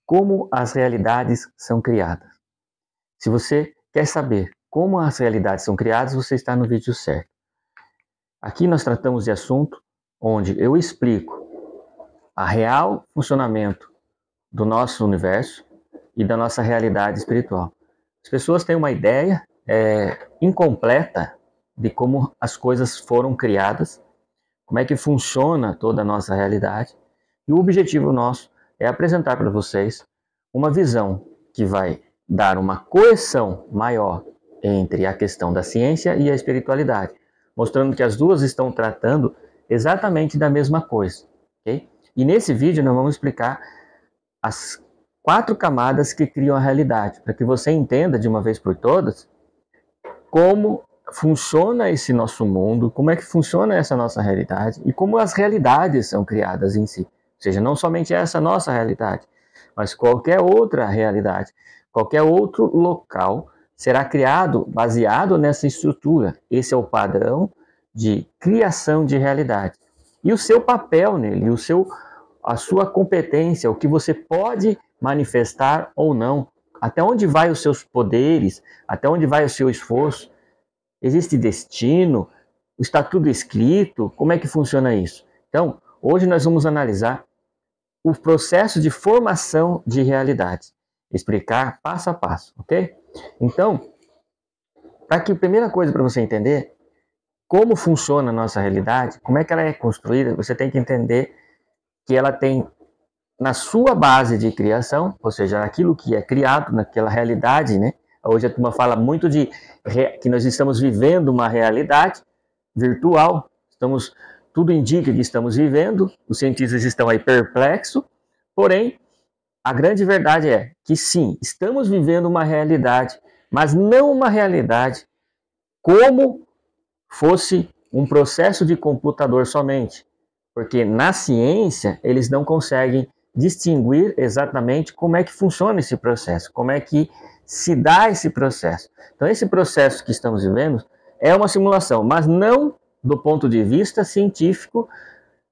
como as realidades são criadas. Se você quer saber como as realidades são criadas, você está no vídeo certo. Aqui nós tratamos de assunto onde eu explico o real funcionamento do nosso universo e da nossa realidade espiritual. As pessoas têm uma ideia incompleta de como as coisas foram criadas, como é que funciona toda a nossa realidade, e o objetivo nosso é apresentar para vocês uma visão que vai dar uma coesão maior entre a questão da ciência e a espiritualidade, mostrando que as duas estão tratando exatamente da mesma coisa, ok? E nesse vídeo nós vamos explicar as 4 camadas que criam a realidade, para que você entenda de uma vez por todas como funciona esse nosso mundo, como é que funciona essa nossa realidade e como as realidades são criadas em si. Ou seja, não somente essa nossa realidade, mas qualquer outra realidade, qualquer outro local será criado baseado nessa estrutura. Esse é o padrão de criação de realidade. E o seu papel nele, a sua competência, o que você pode manifestar ou não, até onde vai os seus poderes, até onde vai o seu esforço, existe destino, está tudo escrito, como é que funciona isso? Então, hoje nós vamos analisar o processo de formação de realidades, explicar passo a passo, ok? Então, a primeira coisa para você entender como funciona a nossa realidade, como é que ela é construída, você tem que entender que ela tem na sua base de criação, ou seja, naquilo que é criado, naquela realidade, né? Hoje a turma fala muito de que nós estamos vivendo uma realidade virtual, tudo indica que estamos vivendo, os cientistas estão aí perplexos, porém, a grande verdade é que sim, estamos vivendo uma realidade, mas não uma realidade como fosse um processo de computador somente, porque na ciência eles não conseguem distinguir exatamente como é que funciona esse processo, como é que se dá esse processo. Então esse processo que estamos vivendo é uma simulação, mas não do ponto de vista científico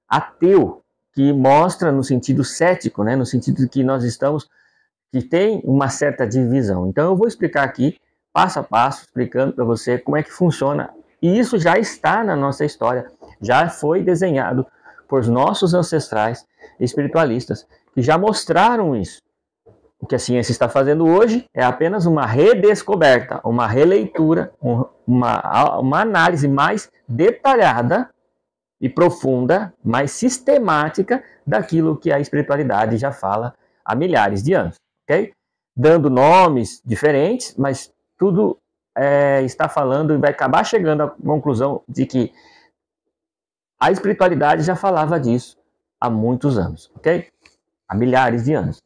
ateu, que mostra no sentido cético, né, no sentido de que nós estamos, que tem uma certa divisão. Então eu vou explicar aqui, passo a passo, explicando para você como é que funciona. E isso já está na nossa história, já foi desenhado por nossos ancestrais espiritualistas, que já mostraram isso. O que a ciência está fazendo hoje é apenas uma redescoberta, uma releitura, uma análise mais detalhada e profunda, mais sistemática daquilo que a espiritualidade já fala há milhares de anos, ok? Dando nomes diferentes, mas tudo está falando e vai acabar chegando à conclusão de que a espiritualidade já falava disso há muitos anos, ok? Há milhares de anos.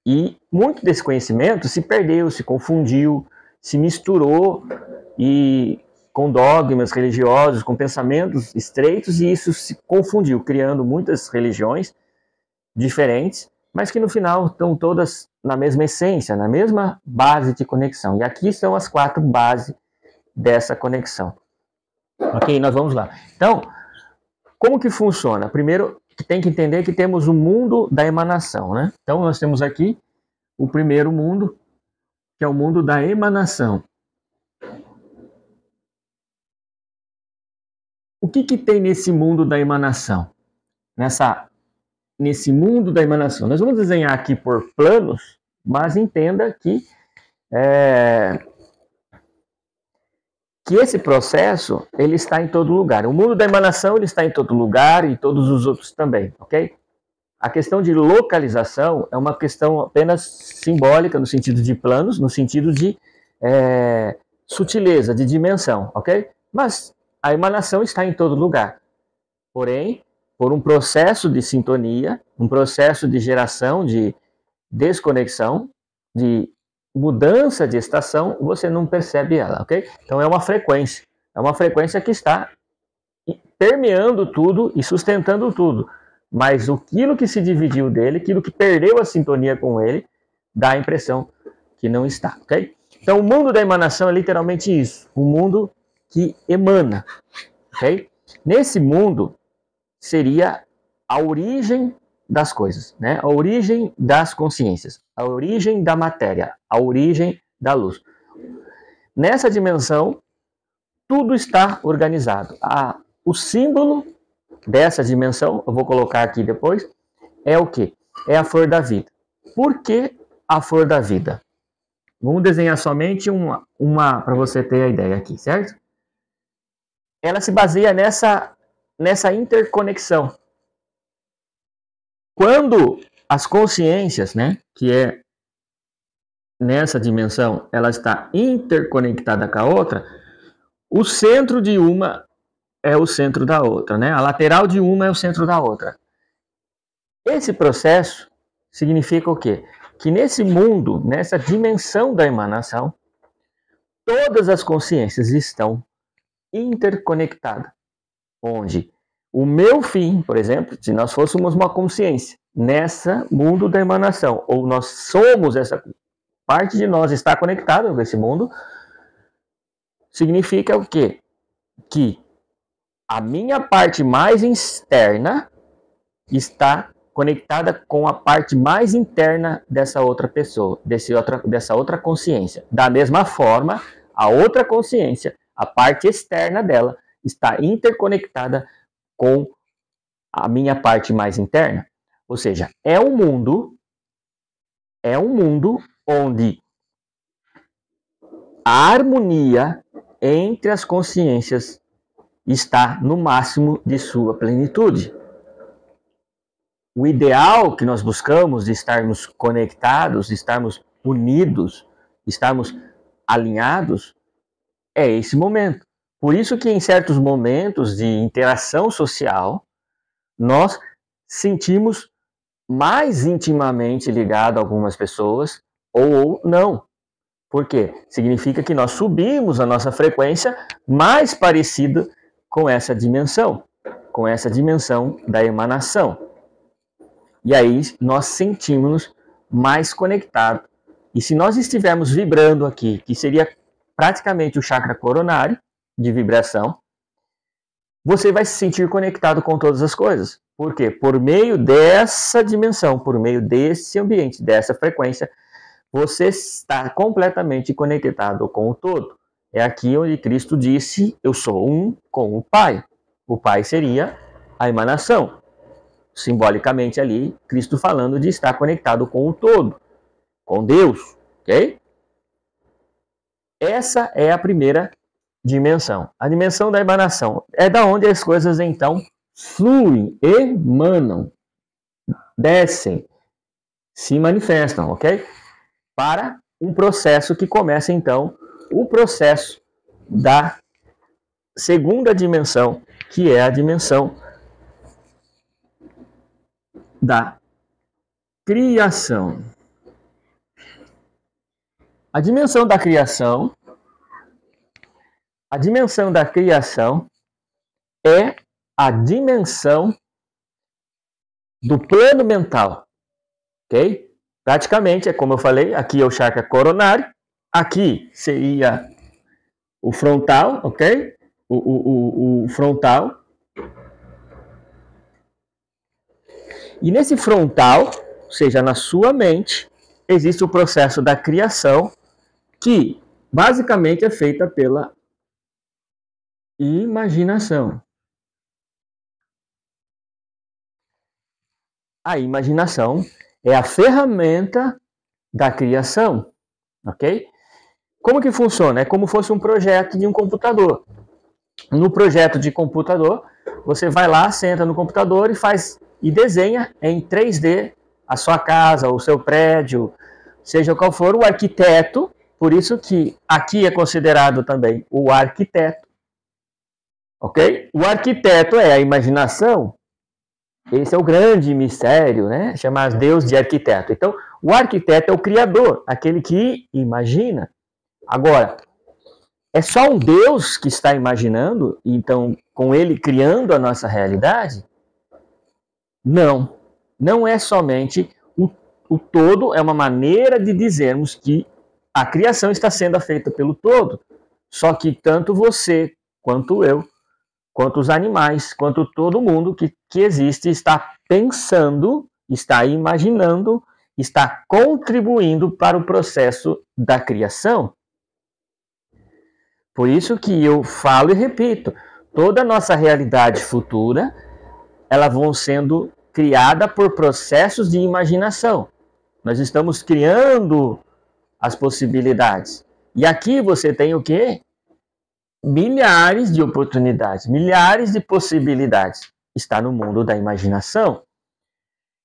E muito desse conhecimento se perdeu, se confundiu, se misturou com dogmas religiosos, com pensamentos estreitos, e isso se confundiu, criando muitas religiões diferentes, mas que no final estão todas na mesma essência, na mesma base de conexão. E aqui são as 4 bases dessa conexão. Ok, nós vamos lá. Então, como que funciona? Primeiro, tem que entender que temos o mundo da emanação, né? Então, nós temos aqui o primeiro mundo, que é o mundo da emanação. O que tem nesse mundo da emanação? Nesse mundo da emanação. Nós vamos desenhar aqui por planos, mas entenda que esse processo ele está em todo lugar. O mundo da emanação ele está em todo lugar e todos os outros também, ok? A questão de localização é uma questão apenas simbólica no sentido de planos, no sentido de sutileza, de dimensão, ok? Mas a emanação está em todo lugar. Porém, por um processo de sintonia, um processo de geração, de desconexão, de mudança de estação, você não percebe ela, ok? Então é uma frequência que está permeando tudo e sustentando tudo, mas aquilo que se dividiu dele, aquilo que perdeu a sintonia com ele, dá a impressão que não está, ok? Então o mundo da emanação é literalmente isso, o mundo que emana, ok? Nesse mundo seria a origem das coisas, né? A origem das consciências, a origem da matéria, a origem da luz. Nessa dimensão, tudo está organizado. O símbolo dessa dimensão, eu vou colocar aqui depois, é o quê? É a flor da vida. Por que a flor da vida? Vamos desenhar somente uma para você ter a ideia aqui, certo? Ela se baseia nessa interconexão. Quando as consciências, né, que é nessa dimensão, ela está interconectada com a outra, o centro de uma é o centro da outra, né? A lateral de uma é o centro da outra. Esse processo significa o quê? Que nesse mundo, nessa dimensão da emanação, todas as consciências estão interconectadas. Onde o meu fim, por exemplo, se nós fôssemos uma consciência nessa mundo da emanação, ou nós somos essa parte de nós está conectada com esse mundo, significa o quê? Que a minha parte mais externa está conectada com a parte mais interna dessa outra pessoa, dessa outra consciência. Da mesma forma, a outra consciência, a parte externa dela, está interconectada com a minha parte mais interna. Ou seja, é um mundo onde a harmonia entre as consciências está no máximo de sua plenitude. O ideal que nós buscamos de estarmos conectados, de estarmos unidos, estarmos alinhados, é esse momento. Por isso que em certos momentos de interação social, nós sentimos mais intimamente ligado a algumas pessoas ou não. Por quê? Significa que nós subimos a nossa frequência mais parecida com essa dimensão da emanação. E aí nós sentimos-nos mais conectados. E se nós estivermos vibrando aqui, que seria praticamente o chakra coronário de vibração, você vai se sentir conectado com todas as coisas. Por quê? Por meio dessa dimensão, por meio desse ambiente, dessa frequência, você está completamente conectado com o todo. É aqui onde Cristo disse, eu sou um com o Pai. O Pai seria a emanação. Simbolicamente ali, Cristo falando de estar conectado com o todo, com Deus, ok? Essa é a primeira dimensão. A dimensão da emanação é da onde as coisas então fluem, emanam, descem, se manifestam, ok? Para um processo que começa então o processo da segunda dimensão, que é a dimensão da criação. A dimensão da criação é a dimensão do plano mental, ok? Praticamente, é como eu falei, aqui é o chakra coronário, aqui seria o frontal, ok? O frontal. E nesse frontal, ou seja, na sua mente, existe o processo da criação, que basicamente é feita pela imaginação. A imaginação é a ferramenta da criação, ok? Como que funciona? É como se fosse um projeto de um computador. No projeto de computador, você vai lá, senta no computador e desenha em 3D a sua casa, o seu prédio, seja qual for o arquiteto. Por isso que aqui é considerado também o arquiteto, ok? O arquiteto é a imaginação. Esse é o grande mistério, né? Chamar Deus de arquiteto. Então, o arquiteto é o criador, aquele que imagina. Agora, é só um Deus que está imaginando, então, com ele criando a nossa realidade? Não. Não é somente o todo, é uma maneira de dizermos que a criação está sendo feita pelo todo. Só que tanto você, quanto eu, quanto os animais, quanto todo mundo que existe, está pensando está imaginando, está contribuindo para o processo da criação. Por isso que eu falo e repito, toda a nossa realidade futura, elas vão sendo criada por processos de imaginação. Nós estamos criando as possibilidades. E aqui você tem o quê? Milhares de oportunidades, milhares de possibilidades. Está no mundo da imaginação.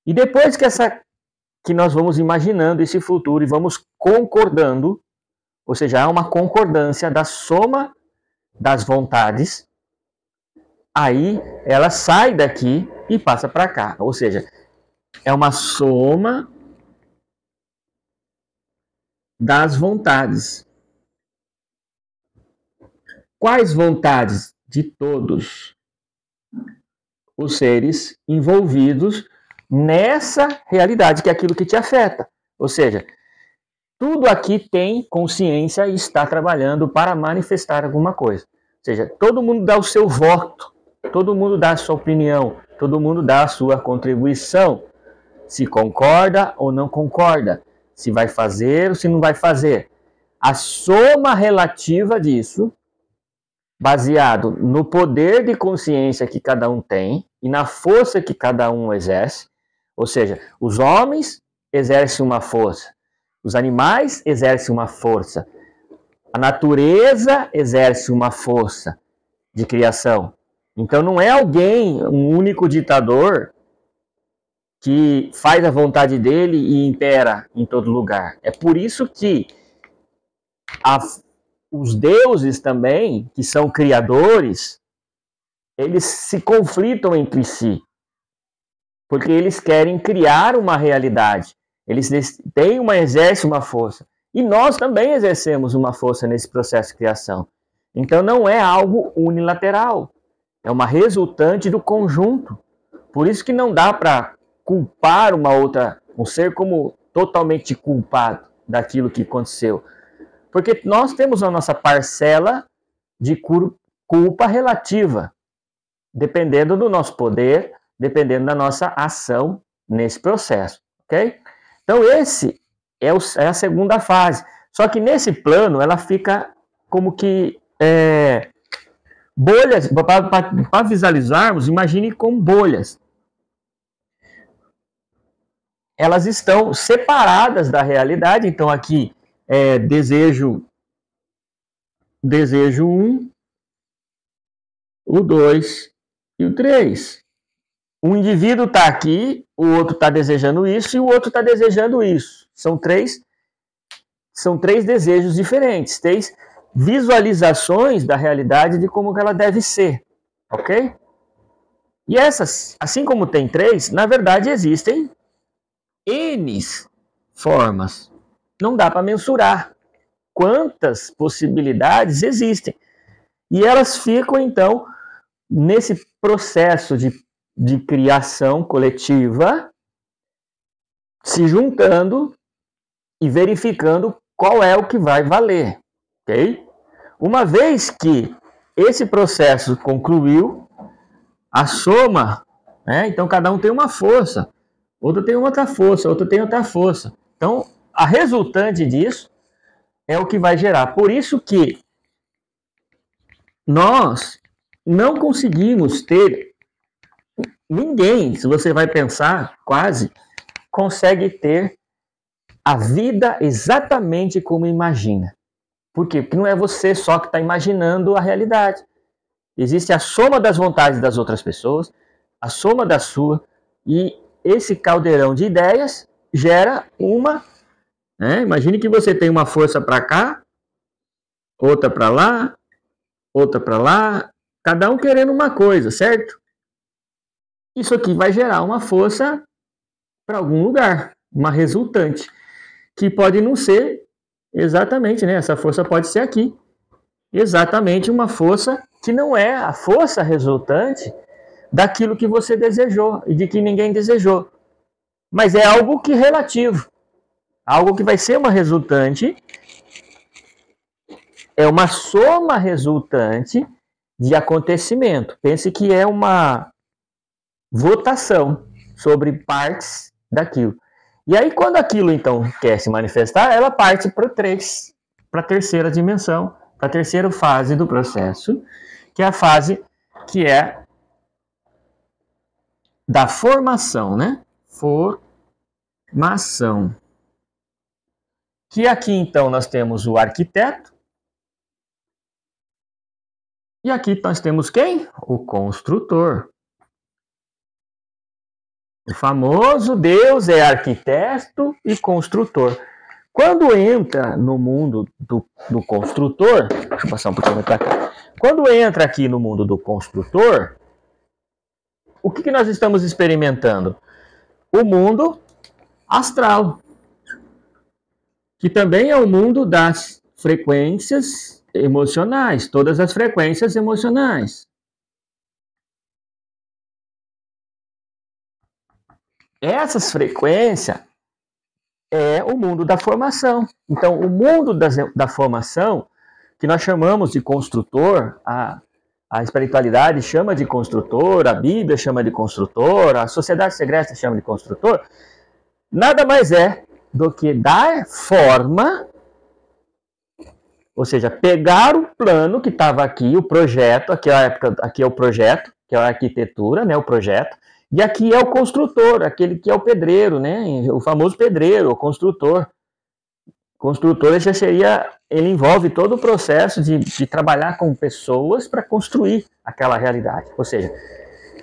E depois que nós vamos imaginando esse futuro e vamos concordando, ou seja, há uma concordância da soma das vontades, aí ela sai daqui e passa para cá. Ou seja, é uma soma das vontades. Quais vontades? De todos os seres envolvidos nessa realidade, que é aquilo que te afeta. Ou seja, tudo aqui tem consciência e está trabalhando para manifestar alguma coisa. Ou seja, todo mundo dá o seu voto, todo mundo dá a sua opinião, todo mundo dá a sua contribuição. Se concorda ou não concorda, se vai fazer ou se não vai fazer. A soma relativa disso, baseado no poder de consciência que cada um tem e na força que cada um exerce, ou seja, os homens exercem uma força, os animais exercem uma força, a natureza exerce uma força de criação. Então não é alguém, um único ditador, que faz a vontade dele e impera em todo lugar. É por isso que os deuses também, que são criadores, eles se conflitam entre si. Porque eles querem criar uma realidade. Eles exercem uma força. E nós também exercemos uma força nesse processo de criação. Então não é algo unilateral. É uma resultante do conjunto. Por isso que não dá para culpar um ser como totalmente culpado daquilo que aconteceu. Porque nós temos a nossa parcela de culpa relativa, dependendo do nosso poder, dependendo da nossa ação nesse processo, ok? Então esse é a segunda fase. Só que nesse plano ela fica como que bolhas, para visualizarmos, imagine como bolhas. Elas estão separadas da realidade, então aqui é desejo 1, o 2 e o 3. Um indivíduo está aqui, o outro está desejando isso e o outro está desejando isso. São três desejos diferentes, 3 visualizações da realidade de como ela deve ser, ok? E essas, assim como tem 3, na verdade existem N formas. Não dá para mensurar quantas possibilidades existem. E elas ficam, então, nesse processo de criação coletiva, se juntando e verificando qual é o que vai valer. Ok? Uma vez que esse processo concluiu, a soma, então cada um tem uma força, outro tem outra força, outro tem outra força. Então, a resultante disso é o que vai gerar. Por isso que nós não conseguimos ter, ninguém, se você vai pensar, quase, consegue ter a vida exatamente como imagina. Por quê? Porque não é você só que está imaginando a realidade. Existe a soma das vontades das outras pessoas, a soma da sua, e esse caldeirão de ideias gera uma... Imagine que você tem uma força para cá, outra para lá, outra para lá, cada um querendo uma coisa, certo? Isso aqui vai gerar uma força para algum lugar, uma resultante, que pode não ser exatamente, essa força pode ser aqui, exatamente uma força que não é a força resultante daquilo que você desejou e de que ninguém desejou, mas é algo que relativo, algo que vai ser uma resultante, é uma soma resultante de acontecimento. Pense que é uma votação sobre partes daquilo. E aí, quando aquilo, então, quer se manifestar, ela parte para a terceira dimensão, para a terceira fase do processo, que é a fase que é da formação, né? Formação. Que aqui, então, nós temos o arquiteto. E aqui nós temos quem? O construtor. O famoso Deus é arquiteto e construtor. Quando entra no mundo do construtor, deixa eu passar um pouquinho para cá. Quando entra aqui no mundo do construtor, o que nós estamos experimentando? O mundo astral, que também é o mundo das frequências emocionais, todas as frequências emocionais. Essas frequências é o mundo da formação. Então, o mundo da formação, que nós chamamos de construtor, a espiritualidade chama de construtor, a Bíblia chama de construtor, a sociedade secreta chama de construtor, nada mais é do que dar forma, ou seja, pegar o plano que estava aqui, o projeto, aqui é o projeto, que é a arquitetura, né, o projeto, e aqui é o construtor, aquele que é o pedreiro, né? O famoso pedreiro, o construtor. Construtor, ele envolve todo o processo de trabalhar com pessoas para construir aquela realidade. Ou seja,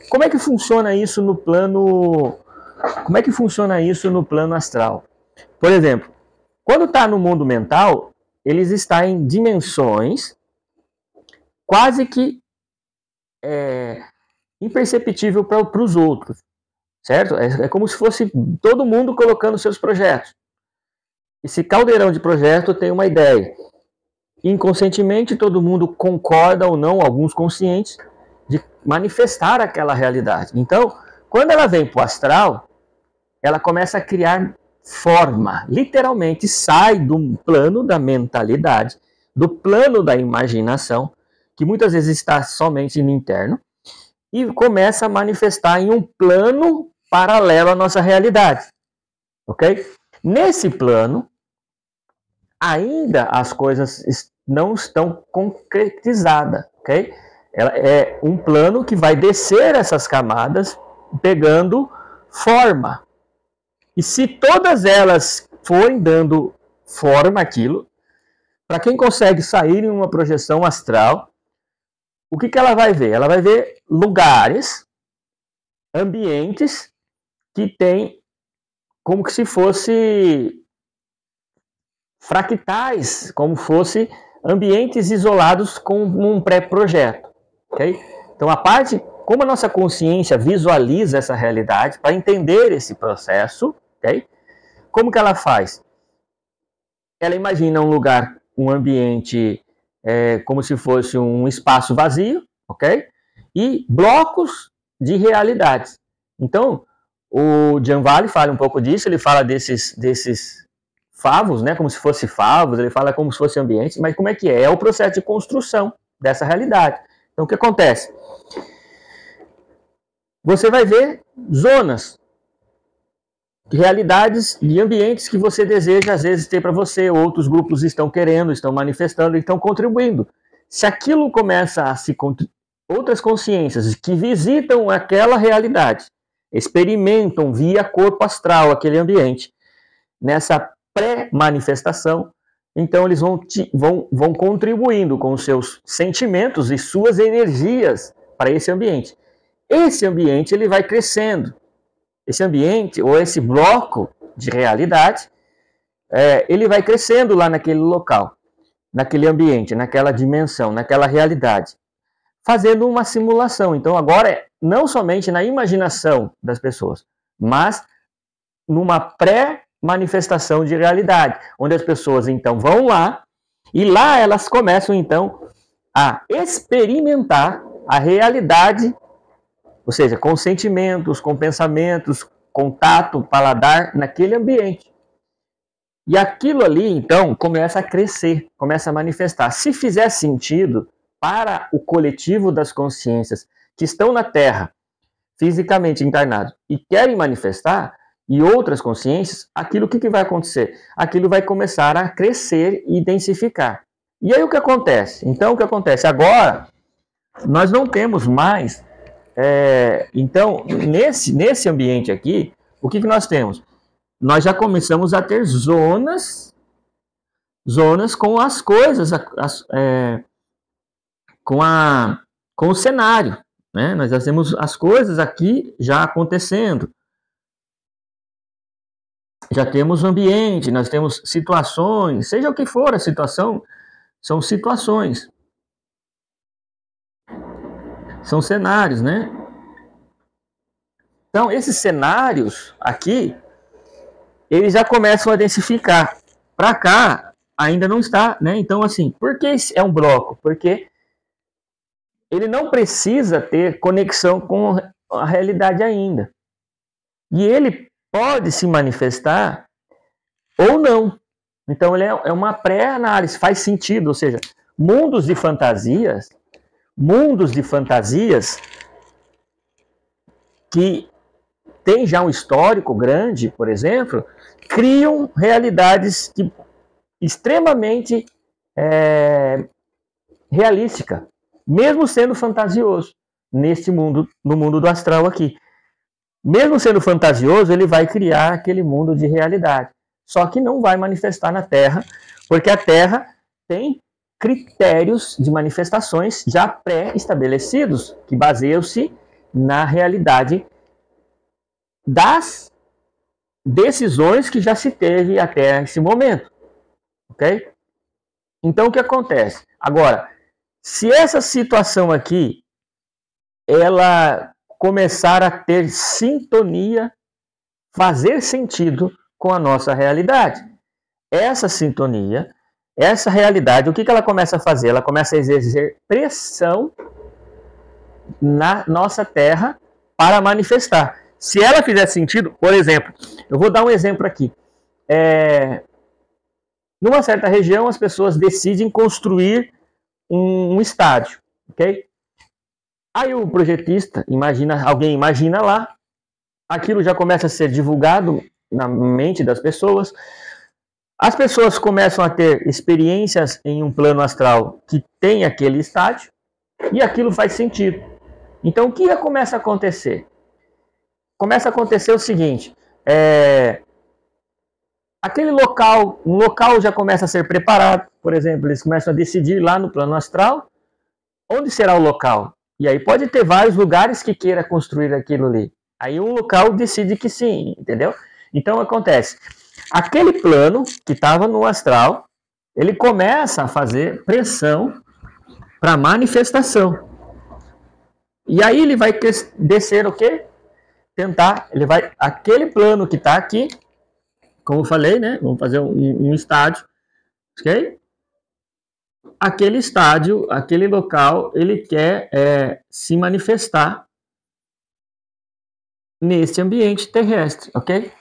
como é que funciona isso no plano? Como é que funciona isso no plano astral? Por exemplo, quando está no mundo mental, eles estão em dimensões quase que imperceptível para os outros, certo? É como se fosse todo mundo colocando seus projetos. Esse caldeirão de projeto tem uma ideia. Inconscientemente, todo mundo concorda ou não, alguns conscientes, de manifestar aquela realidade. Então, quando ela vem para o astral, ela começa a criar forma. Literalmente, sai do plano da mentalidade, do plano da imaginação, que muitas vezes está somente no interno, e começa a manifestar em um plano paralelo à nossa realidade. Ok? Nesse plano, ainda as coisas não estão concretizadas. Ok? Ela é um plano que vai descer essas camadas, pegando forma. E se todas elas forem dando forma àquilo, para quem consegue sair em uma projeção astral, o que ela vai ver? Ela vai ver lugares, ambientes que tem como que se fosse fractais, como fosse ambientes isolados com um pré-projeto. Okay? Então, como a nossa consciência visualiza essa realidade, para entender esse processo, okay? Como que ela faz? Ela imagina um lugar, um ambiente como se fosse um espaço vazio, ok? E blocos de realidades. Então, o Gian Valli fala um pouco disso, ele fala desses favos, né? Como se fosse favos, ele fala como se fosse ambientes, mas como é que é? É o processo de construção dessa realidade. Então, o que acontece? Você vai ver zonas, realidades e ambientes que você deseja, às vezes, ter para você. Outros grupos estão querendo, estão manifestando, estão contribuindo. Se aquilo começa a se... Outras consciências que visitam aquela realidade, experimentam via corpo astral aquele ambiente, nessa pré-manifestação, então eles vão contribuindo com os seus sentimentos e suas energias para esse ambiente. Esse ambiente ele vai crescendo. Esse ambiente, ou esse bloco de realidade, ele vai crescendo lá naquele local, naquele ambiente, naquela dimensão, naquela realidade, fazendo uma simulação. Então agora, não somente na imaginação das pessoas, mas numa pré-manifestação de realidade, onde as pessoas então vão lá, e lá elas começam então a experimentar a realidade, ou seja, com sentimentos, com pensamentos, contato, paladar, naquele ambiente. E aquilo ali, então, começa a crescer, começa a manifestar. Se fizer sentido para o coletivo das consciências que estão na Terra, fisicamente encarnados, e querem manifestar, e outras consciências, aquilo que vai acontecer? Aquilo vai começar a crescer e densificar. E aí o que acontece? Então o que acontece? Agora, nós não temos mais... então, nesse ambiente aqui, o que nós temos? Nós já começamos a ter zonas com as coisas, com o cenário, né? Nós já temos as coisas aqui já acontecendo. Já temos o ambiente, nós temos situações, seja o que for a situação, são situações. São cenários, né? Então, esses cenários aqui, eles já começam a densificar. Para cá, ainda não está, né? Então, assim, por que é um bloco? Porque ele não precisa ter conexão com a realidade ainda. E ele pode se manifestar ou não. Então, ele é uma pré-análise, faz sentido. Ou seja, mundos de fantasias que tem já um histórico grande, por exemplo, criam realidades extremamente realísticas, mesmo sendo fantasioso neste mundo, no mundo do astral aqui. Mesmo sendo fantasioso, ele vai criar aquele mundo de realidade. Só que não vai manifestar na Terra, porque a Terra tem critérios de manifestações já pré-estabelecidos, que baseiam-se na realidade das decisões que já se teve até esse momento. Ok? Então, o que acontece? Agora, se essa situação aqui, ela começar a ter sintonia, fazer sentido com a nossa realidade. Essa sintonia, essa realidade, o que ela começa a fazer? Ela começa a exercer pressão na nossa Terra para manifestar. Se ela fizer sentido, por exemplo, eu vou dar um exemplo aqui. Numa certa região, as pessoas decidem construir um estádio, ok? Aí o projetista, alguém imagina lá, aquilo já começa a ser divulgado na mente das pessoas, as pessoas começam a ter experiências em um plano astral que tem aquele estádio, e aquilo faz sentido. Então o que começa a acontecer? Começa a acontecer o seguinte, aquele local, um local já começa a ser preparado, por exemplo, eles começam a decidir lá no plano astral, onde será o local? E aí pode ter vários lugares que queira construir aquilo ali. Aí um local decide que sim, entendeu? Então acontece, aquele plano que estava no astral, ele começa a fazer pressão para manifestação. E aí ele vai descer o quê? Aquele plano que está aqui, como eu falei, né? Vamos fazer um estádio, ok? Aquele estádio, aquele local, ele quer se manifestar nesse ambiente terrestre, ok?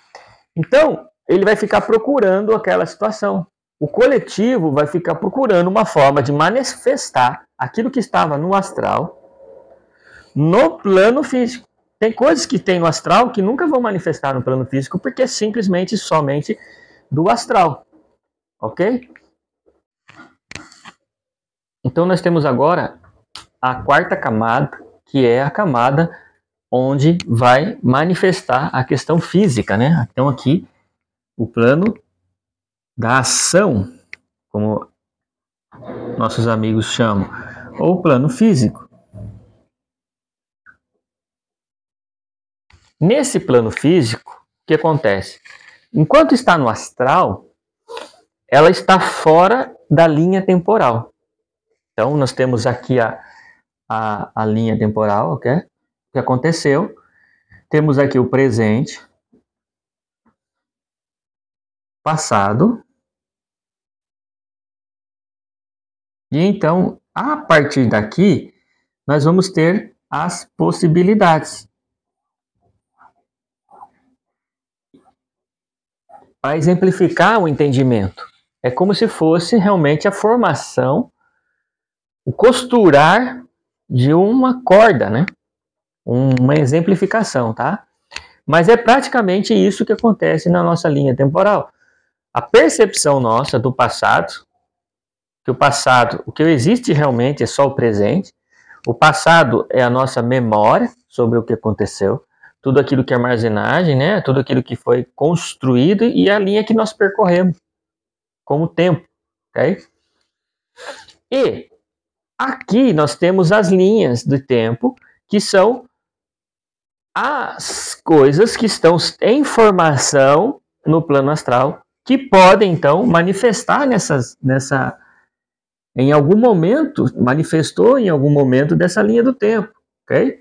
Então, ele vai ficar procurando aquela situação. O coletivo vai ficar procurando uma forma de manifestar aquilo que estava no astral no plano físico. Tem coisas que tem no astral que nunca vão manifestar no plano físico porque é simplesmente somente do astral, ok? Então nós temos agora a quarta camada, que é a camada onde vai manifestar a questão física, né? Então aqui o plano da ação, como nossos amigos chamam, ou o plano físico. Nesse plano físico, o que acontece? Enquanto está no astral, ela está fora da linha temporal. Então, nós temos aqui a linha temporal, ok? O que aconteceu? Temos aqui o presente, passado. E então, a partir daqui, nós vamos ter as possibilidades. Para exemplificar o entendimento, é como se fosse realmente a formação, o costurar de uma corda, né? Uma exemplificação, tá? Mas é praticamente isso que acontece na nossa linha temporal. A percepção nossa do passado, que o passado, o que existe realmente é só o presente. O passado é a nossa memória sobre o que aconteceu, tudo aquilo que é armazenagem, né? Tudo aquilo que foi construído e a linha que nós percorremos como tempo, ok? E aqui nós temos as linhas do tempo, que são as coisas que estão em formação no plano astral, que podem então manifestar em algum momento, manifestou em algum momento dessa linha do tempo, ok?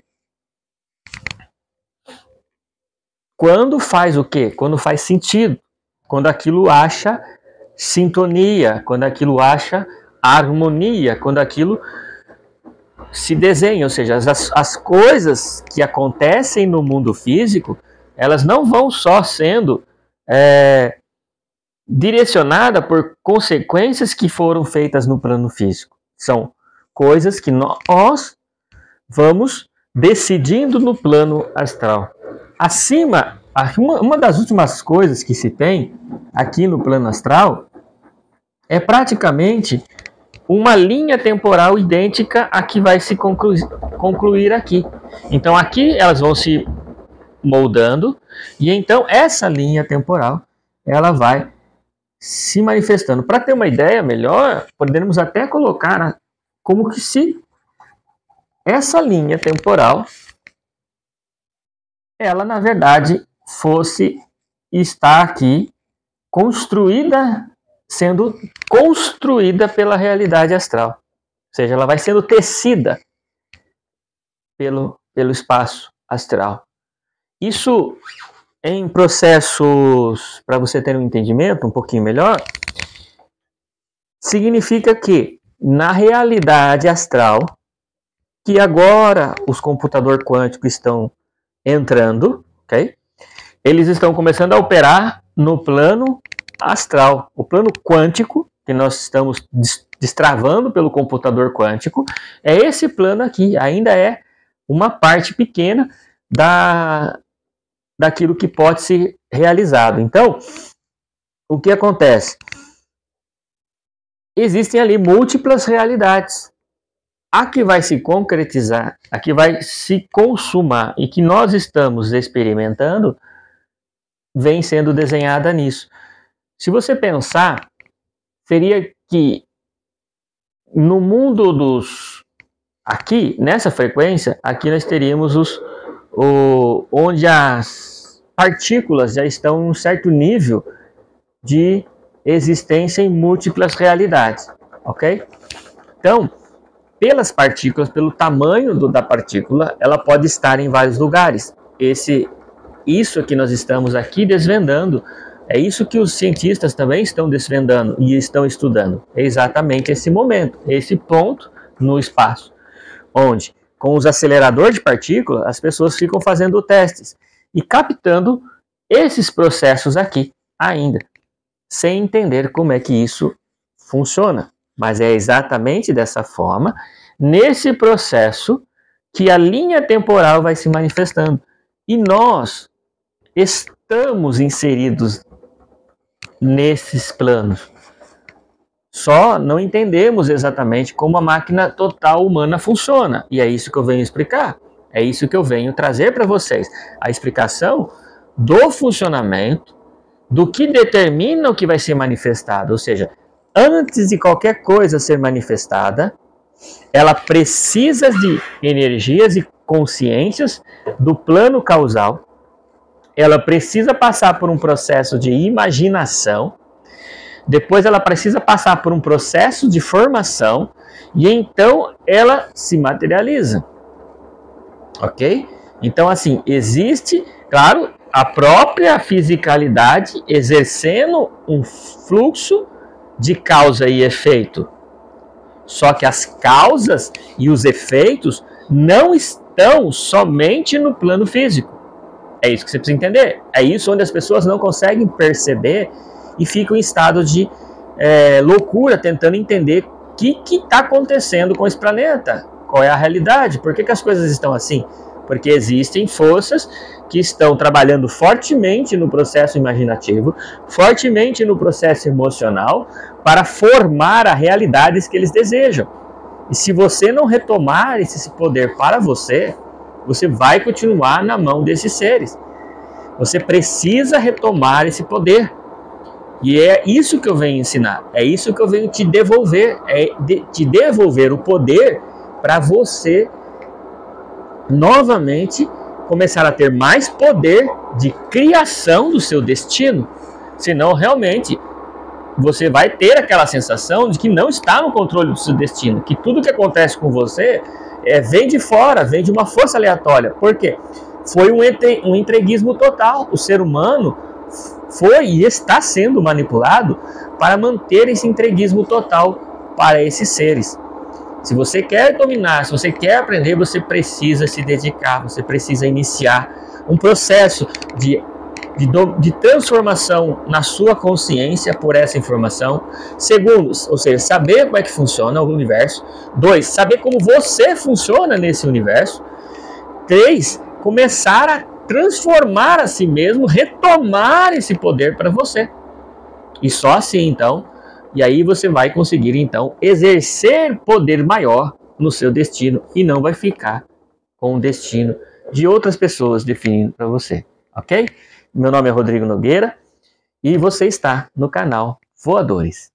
Quando faz o quê? Quando faz sentido, quando aquilo acha sintonia, quando aquilo acha harmonia, quando aquilo se desenha, ou seja, as coisas que acontecem no mundo físico, elas não vão só sendo direcionadas por consequências que foram feitas no plano físico. São coisas que nós vamos decidindo no plano astral. Acima, uma das últimas coisas que se tem aqui no plano astral é praticamente uma linha temporal idêntica à que vai se concluir aqui. Então aqui elas vão se moldando e então essa linha temporal ela vai se manifestando. Para ter uma ideia melhor, podemos até colocar como que se essa linha temporal ela na verdade fosse estar aqui sendo construída pela realidade astral. Ou seja, ela vai sendo tecida pelo espaço astral. Isso, em processos, para você ter um entendimento um pouquinho melhor, significa que, na realidade astral, que agora os computadores quânticos estão entrando, ok? Eles estão começando a operar no plano astral, o plano quântico, que nós estamos destravando pelo computador quântico, é esse plano aqui, ainda é uma parte pequena daquilo que pode ser realizado. Então, o que acontece? Existem ali múltiplas realidades. A que vai se concretizar, a que vai se consumar e que nós estamos experimentando, vem sendo desenhada nisso. Se você pensar, seria que no mundo aqui, nessa frequência, aqui nós teríamos onde as partículas já estão em um certo nível de existência em múltiplas realidades, ok? Então, pelas partículas, pelo tamanho da partícula, ela pode estar em vários lugares. Isso que nós estamos aqui desvendando, é isso que os cientistas também estão desvendando e estão estudando. É exatamente esse momento, esse ponto no espaço, onde, com os aceleradores de partículas, as pessoas ficam fazendo testes e captando esses processos aqui ainda, sem entender como é que isso funciona. Mas é exatamente dessa forma, nesse processo, que a linha temporal vai se manifestando. E nós estamos inseridos nesses planos. Só não entendemos exatamente como a máquina total humana funciona. E é isso que eu venho explicar. É isso que eu venho trazer para vocês. A explicação do funcionamento, do que determina o que vai ser manifestado. Ou seja, antes de qualquer coisa ser manifestada, ela precisa de energias e consciências do plano causal. Ela precisa passar por um processo de imaginação, depois ela precisa passar por um processo de formação, e então ela se materializa. Ok? Então, assim, existe, claro, a própria fisicalidade exercendo um fluxo de causa e efeito. Só que as causas e os efeitos não estão somente no plano físico. É isso que você precisa entender. É isso onde as pessoas não conseguem perceber e ficam em estado de loucura, tentando entender o que está acontecendo com esse planeta. Qual é a realidade? Por que as coisas estão assim? Porque existem forças que estão trabalhando fortemente no processo imaginativo, fortemente no processo emocional, para formar as realidades que eles desejam. E se você não retomar esse poder para você, você vai continuar na mão desses seres. Você precisa retomar esse poder. E é isso que eu venho ensinar, é isso que eu venho te devolver, te devolver o poder para você novamente começar a ter mais poder de criação do seu destino. Senão, realmente, você vai ter aquela sensação de que não está no controle do seu destino, que tudo que acontece com você vem de fora, vem de uma força aleatória. Por quê? Foi um entreguismo total. O ser humano foi e está sendo manipulado para manter esse entreguismo total para esses seres. Se você quer dominar, se você quer aprender, você precisa se dedicar, você precisa iniciar um processo de transformação na sua consciência por essa informação. Segundo, ou seja, saber como é que funciona o universo. 2, saber como você funciona nesse universo. 3, começar a transformar a si mesmo, retomar esse poder para você. E só assim, então, e aí você vai conseguir, então, exercer poder maior no seu destino e não vai ficar com o destino de outras pessoas definindo para você, ok? Meu nome é Rodrigo Nogueira e você está no canal Voadores.